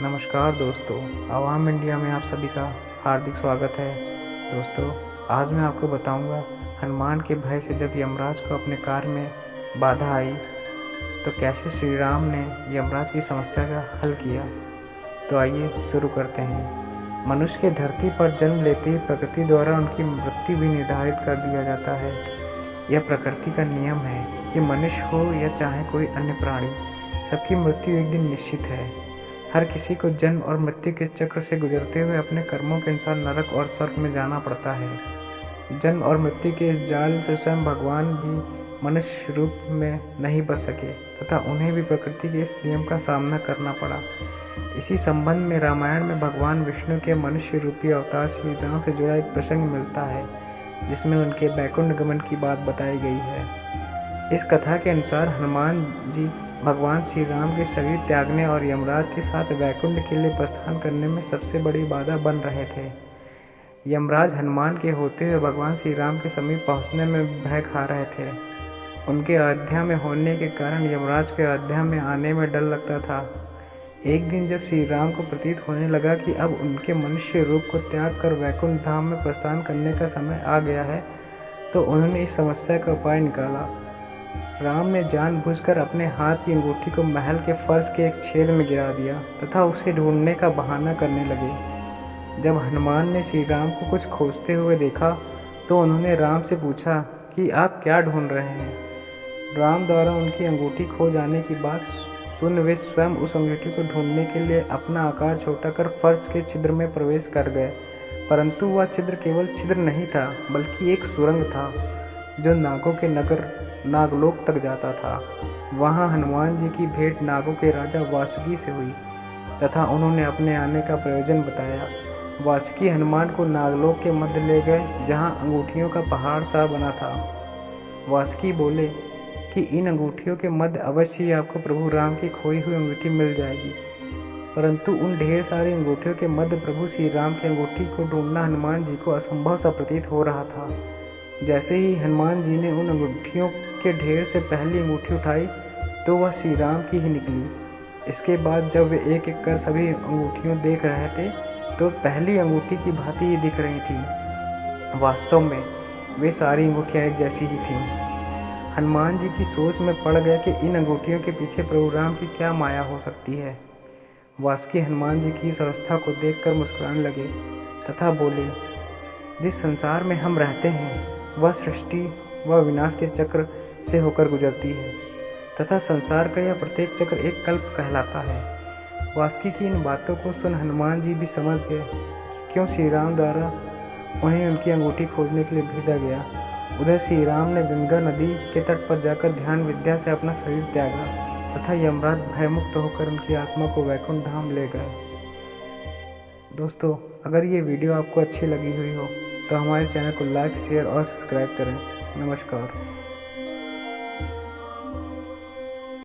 नमस्कार दोस्तों, आवाम इंडिया में आप सभी का हार्दिक स्वागत है। दोस्तों, आज मैं आपको बताऊंगा हनुमान के भय से जब यमराज को अपने कार्य में बाधा आई तो कैसे श्री राम ने यमराज की समस्या का हल किया। तो आइए शुरू करते हैं। मनुष्य के धरती पर जन्म लेते ही प्रकृति द्वारा उनकी मृत्यु भी निर्धारित कर दिया जाता है। यह प्रकृति का नियम है कि मनुष्य हो या चाहे कोई अन्य प्राणी, सबकी मृत्यु एक दिन निश्चित है। हर किसी को जन्म और मृत्यु के चक्र से गुजरते हुए अपने कर्मों के अनुसार नरक और स्वर्ग में जाना पड़ता है। जन्म और मृत्यु के इस जाल से स्वयं भगवान भी मनुष्य रूप में नहीं बच सके तथा उन्हें भी प्रकृति के इस नियम का सामना करना पड़ा। इसी संबंध में रामायण में भगवान विष्णु के मनुष्य रूपी अवतार श्री राम से जुड़ा एक प्रसंग मिलता है, जिसमें उनके वैकुंठ गमन की बात बताई गई है। इस कथा के अनुसार हनुमान जी भगवान श्री राम के शरीर त्यागने और यमराज के साथ वैकुंठ के लिए प्रस्थान करने में सबसे बड़ी बाधा बन रहे थे। यमराज हनुमान के होते हुए भगवान श्री राम के समीप पहुंचने में भय खा रहे थे। उनके अयोध्या में होने के कारण यमराज के अयोध्या में आने में डर लगता था। एक दिन जब श्री राम को प्रतीत होने लगा कि अब उनके मनुष्य रूप को त्याग कर वैकुंठ धाम में प्रस्थान करने का समय आ गया है, तो उन्होंने इस समस्या का उपाय निकाला। राम ने जानबूझकर अपने हाथ की अंगूठी को महल के फर्श के एक छेद में गिरा दिया तथा उसे ढूंढने का बहाना करने लगे। जब हनुमान ने श्री राम को कुछ खोजते हुए देखा तो उन्होंने राम से पूछा कि आप क्या ढूंढ रहे हैं। राम द्वारा उनकी अंगूठी खो जाने की बात सुन वे स्वयं उस अंगूठी को ढूंढने के लिए अपना आकार छोटा कर फर्श के छिद्र में प्रवेश कर गए, परंतु वह छिद्र केवल छिद्र नहीं था बल्कि एक सुरंग था जो नागों के नगर नागलोक तक जाता था। वहाँ हनुमान जी की भेंट नागों के राजा वासुकी से हुई तथा उन्होंने अपने आने का प्रयोजन बताया। वासुकी हनुमान को नागलोक के मध्य ले गए, जहाँ अंगूठियों का पहाड़ सा बना था। वासुकी बोले कि इन अंगूठियों के मध्य अवश्य ही आपको प्रभु राम की खोई हुई अंगूठी मिल जाएगी। परंतु उन ढेर सारी अंगूठियों के मध्य प्रभु श्री राम की अंगूठी को ढूंढना हनुमान जी को असंभव सा प्रतीत हो रहा था। जैसे ही हनुमान जी ने उन अंगूठियों के ढेर से पहली अंगूठी उठाई तो वह श्री राम की ही निकली। इसके बाद जब वे एक एक कर सभी अंगूठियों देख रहे थे तो पहली अंगूठी की भांति ही दिख रही थी। वास्तव में वे सारी अंगूठियाँ एक जैसी ही थीं। हनुमान जी की सोच में पड़ गया कि इन अंगूठियों के पीछे प्रभु राम की क्या माया हो सकती है। वासुकी हनुमान जी की इस अवस्था को देखकर मुस्कुराने लगे तथा बोले, जिस संसार में हम रहते हैं वह सृष्टि व विनाश के चक्र से होकर गुजरती है तथा संसार का यह प्रत्येक चक्र एक कल्प कहलाता है। वासुकी की इन बातों को सुन हनुमान जी भी समझ गए कि क्यों श्री राम द्वारा उन्हें उनकी अंगूठी खोजने के लिए भेजा गया। उधर श्री राम ने गंगा नदी के तट पर जाकर ध्यान विद्या से अपना शरीर त्यागा तथा यमराज भयमुक्त होकर उनकी आत्मा को वैकुंठ धाम ले गए। दोस्तों, अगर ये वीडियो आपको अच्छी लगी हुई हो तो हमारे चैनल को लाइक, शेयर और सब्सक्राइब करें। नमस्कार।